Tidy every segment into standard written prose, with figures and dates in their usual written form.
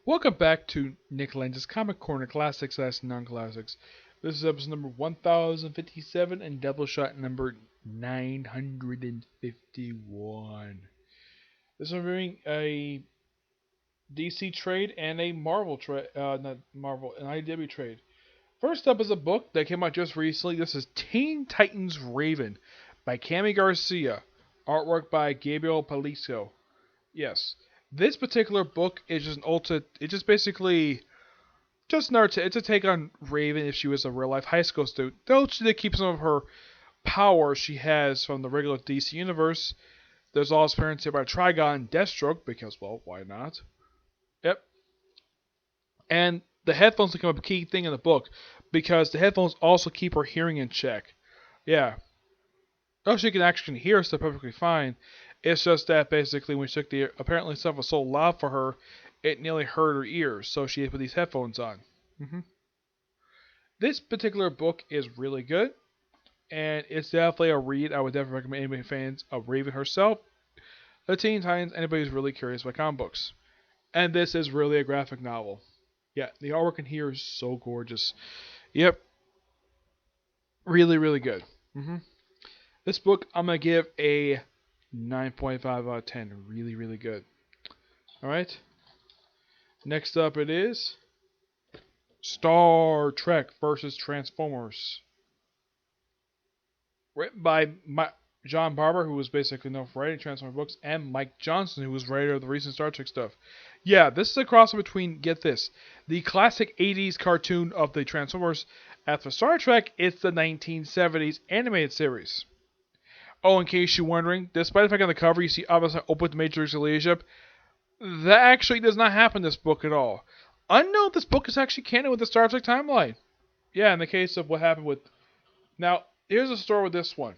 Welcome back to Nick Lenz's Comic Corner Classics / Non-Classics. This is episode number 1057 and Doubleshot number 951. This is reviewing a DC trade and a Marvel trade, not Marvel, an IDW trade. First up is a book that came out just recently. This is Teen Titans Raven by Cami Garcia. Artwork by Gabriel Palicio. Yes. This particular book is just it's just basically just it's a take on Raven if she was a real life high school student. Though she did keep some of her power she has from the regular DC universe. There's also appearance here by Trigon and Deathstroke because, well, why not? Yep. And the headphones become a key thing in the book because the headphones also keep her hearing in check. Yeah. Oh, she can actually hear stuff perfectly fine. It's just that basically when she took apparently stuff was so loud for her, it nearly hurt her ears, so she had to put these headphones on. This particular book is really good, and it's definitely a read I would definitely recommend anybody fans of Raven herself, the Teen Titans, anybody who's really curious about comic books. And this is really a graphic novel. Yeah, the artwork in here is so gorgeous. Yep. Really, really good. This book I'm going to give a 9.5 out of 10. Really, really good. Alright. Next up it is Star Trek versus Transformers. Written by John Barber, who was basically known for writing Transformers books, and Mike Johnson, who was writer of the recent Star Trek stuff. Yeah, this is a crossover between, get this, the classic 80s cartoon of the Transformers. As for Star Trek, it's the 1970s animated series. Oh, in case you're wondering, despite the fact on the cover you see obviously open the Matrix leadership, that actually does not happen in this book at all. Unknown, this book is actually canon with the Star Trek timeline. Yeah, in the case of what happened with... Now, here's the story with this one.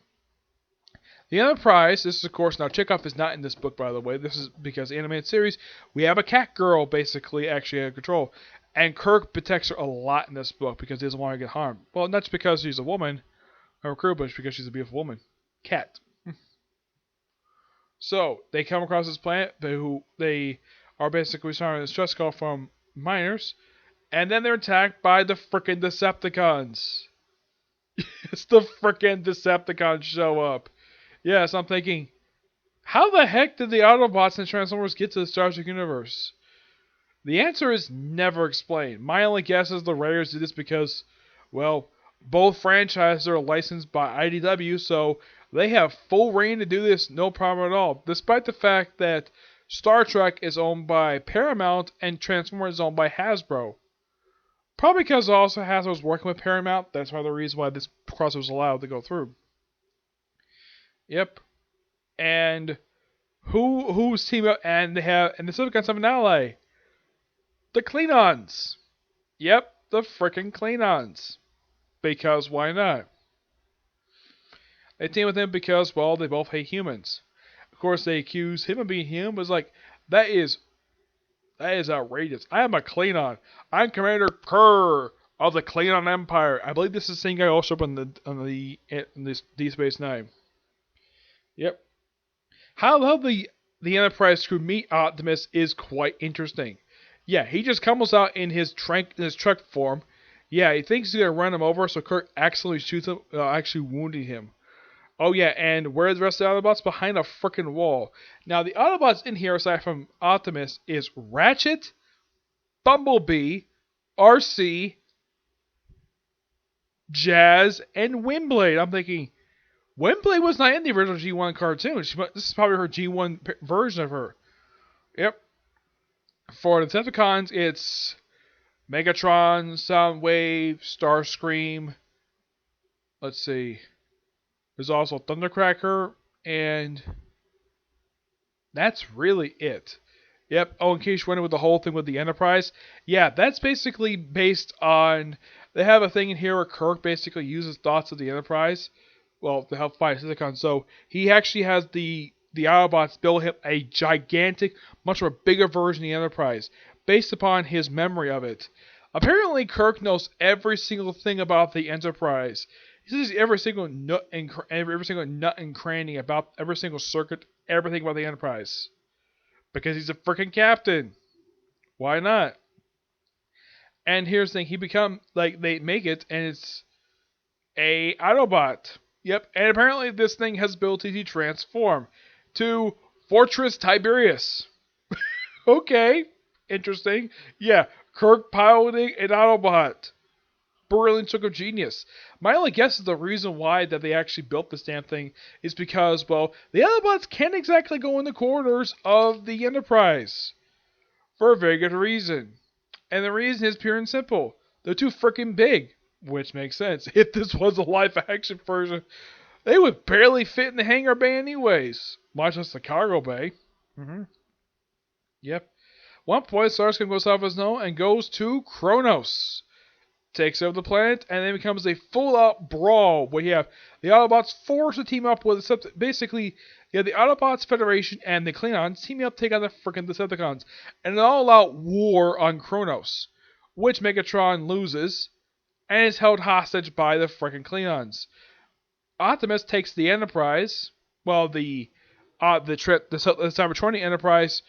The Enterprise, this is of course, now Chekhov is not in this book by the way, this is because the animated series, we have a cat girl basically actually in control. And Kirk protects her a lot in this book because he doesn't want her to get harmed. Well, not just because she's a woman, or a crew, but because she's a beautiful woman. Cat. So, they come across this planet, they are basically receiving a stress call from miners, and then they're attacked by the frickin' Decepticons. It's the frickin' Decepticons show up. Yes, I'm thinking, how the heck did the Autobots and Transformers get to the Star Trek universe? The answer is never explained. My only guess is the writers did this because, well, both franchises are licensed by IDW, so they have full reign to do this, no problem at all. Despite the fact that Star Trek is owned by Paramount and Transformers is owned by Hasbro. Probably because also Hasbro was working with Paramount. That's why the reason why this crossover was allowed to go through. Yep. And who's team up? And they have the Decepticons have an ally. The Klingons. Yep, the frickin' Klingons. Because why not? They team with him because, well, they both hate humans. Of course, they accuse him of being human, but it's like, that is outrageous. I am a Klingon. I'm Commander Kerr of the Klingon Empire. I believe this is the same guy also up in this Deep Space Nine. Yep. How the Enterprise crew meet Optimus is quite interesting. Yeah, he just comes out in his truck form. Yeah, he thinks he's gonna run him over, so Kirk accidentally shoots him, actually wounding him. Oh yeah, and where are the rest of the Autobots? Behind a frickin' wall. Now the Autobots in here, aside from Optimus, is Ratchet, Bumblebee, RC, Jazz, and Windblade. I'm thinking, Windblade was not in the original G1 cartoon. This is probably her G1 version of her. Yep. For the Decepticons, it's Megatron, Soundwave, Starscream. Let's see. There's also Thundercracker, and that's really it. Yep. Oh, in case you're wondering with the whole thing with the Enterprise, yeah, that's basically based on. They have a thing in here where Kirk basically uses thoughts of the Enterprise, well, to help fight Decepticons. So he actually has the Autobots build him a gigantic, much more bigger version of the Enterprise, based upon his memory of it. Apparently, Kirk knows every single thing about the Enterprise. He says every single nut and cranny about every single circuit, everything about the Enterprise, because he's a freaking captain. Why not? And here's the thing, he become like they make it and it's a Autobot. Yep, and apparently this thing has ability to transform to Fortress Tiberius. Okay, interesting. Yeah, Kirk piloting an Autobot. Brilliant stroke of genius. My only guess is the reason why that they actually built this damn thing is because, well, the Autobots can't exactly go in the corridors of the Enterprise. For a very good reason. And the reason is pure and simple. They're too freaking big. Which makes sense. If this was a live action version, they would barely fit in the hangar bay anyways. Much less the cargo bay. Yep. One point, Starscream goes off his nose and goes to Kronos. Takes over the planet and then becomes a full-out brawl where you have the Autobots forced to team up with basically you have the Autobots Federation and the Klingons teaming up to take on the freaking Decepticons and an all-out war on Kronos, which Megatron loses and is held hostage by the freaking Klingons. Optimus takes the Enterprise, well the Cybertronian Enterprise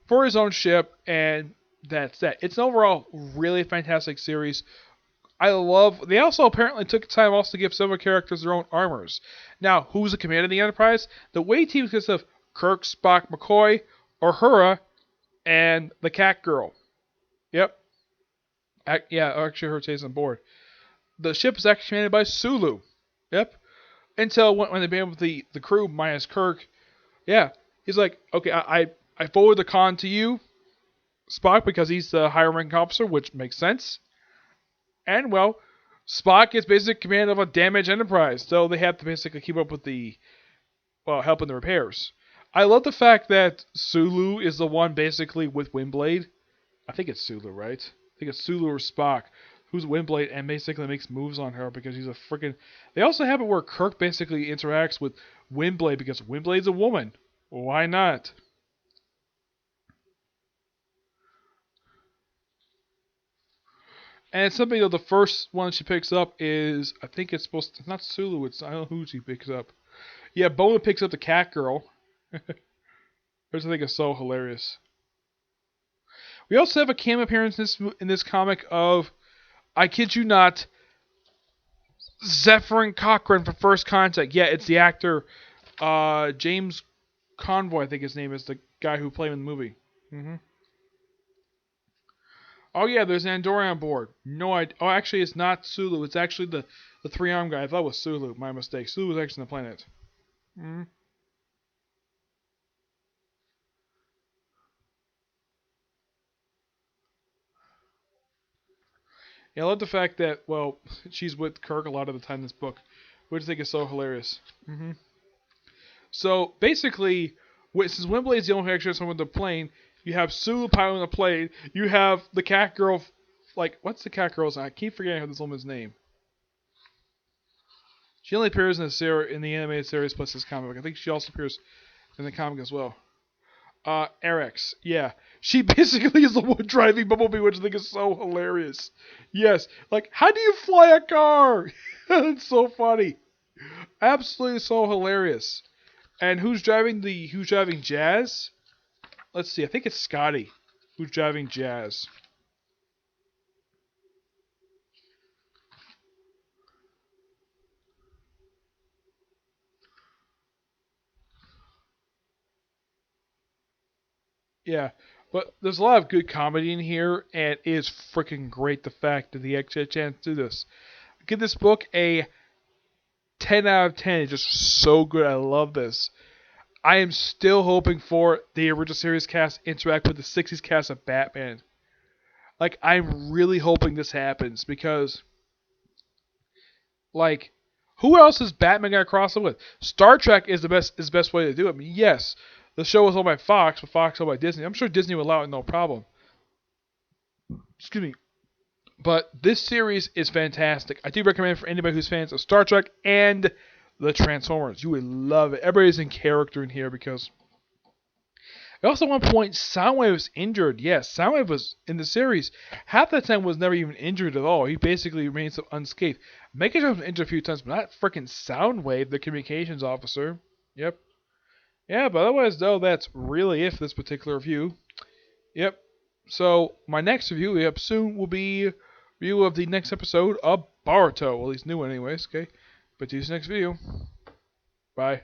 for his own ship, and that's that. It's an overall really fantastic series. I love. They also apparently took time also to give several characters their own armors. Now, who's the commander of the Enterprise? The way team consists of Kirk, Spock, McCoy, Uhura, and the Cat Girl. Yep. Yeah, actually, her stays on board. The ship is actually commanded by Sulu. Yep. Until when they became with the crew minus Kirk, yeah, he's like, okay, I forward the con to you, Spock, because he's the higher ranking officer, which makes sense. And, well, Spock is basically command of a damaged Enterprise, so they have to basically keep up with the, well, helping the repairs. I love the fact that Sulu is the one basically with Windblade. I think it's Sulu, right? I think it's Sulu or Spock, who's Windblade and basically makes moves on her because he's a freaking... They also have it where Kirk basically interacts with Windblade because Windblade's a woman. Why not? And it's something that the first one she picks up is, I think it's supposed to, not Sulu, it's, I don't know who she picks up. Yeah, Bona picks up the cat girl. Which I think is so hilarious. We also have a cameo appearance in this comic of, I kid you not, Zephyrin Cochran for First Contact. Yeah, it's the actor, James Convoy, I think his name is, the guy who played in the movie. Oh yeah, there's an Andorian on board. No idea. Oh, actually, it's not Sulu. It's actually the three-armed guy. I thought it was Sulu. My mistake. Sulu was actually on the planet. Yeah, I love the fact that, well, she's with Kirk a lot of the time in this book, which I think is so hilarious. So, basically, since Windblade's the only extra with the plane, you have Sulu piloting the plane, you have the cat girl, like, what's the cat girl's name? I keep forgetting this woman's name. She only appears in the animated series plus this comic book. I think she also appears in the comic as well. Erex, yeah. She basically is the one driving Bumblebee, which I think is so hilarious. Yes, like, how do you fly a car? It's so funny. Absolutely so hilarious. And who's driving Jazz? Let's see, I think it's Scotty who's driving Jazz. Yeah, but there's a lot of good comedy in here, and it is freaking great the fact that he actually had a chance to do this. Give this book a 10 out of 10. It's just so good. I love this. I am still hoping for the original series cast interact with the 60s cast of Batman. Like, I'm really hoping this happens because, like, who else is Batman gonna cross it with? Star Trek is the best way to do it. I mean, yes, the show was owned by Fox, but Fox owned by Disney. I'm sure Disney would allow it, no problem. Excuse me. But this series is fantastic. I do recommend it for anybody who's fans of Star Trek and the Transformers. You would love it. Everybody's in character in here because... Also, at one point, Soundwave was injured. Yes, Soundwave was in the series. Half the time was never even injured at all. He basically remains unscathed. Megatron was injured a few times, but not freaking Soundwave, the communications officer. Yep. Yeah, but otherwise, though, that's really it for this particular review. Yep. So my next review up soon will be review of the next episode of Boruto. Well, at least new one anyways, okay? But see you next video. Bye.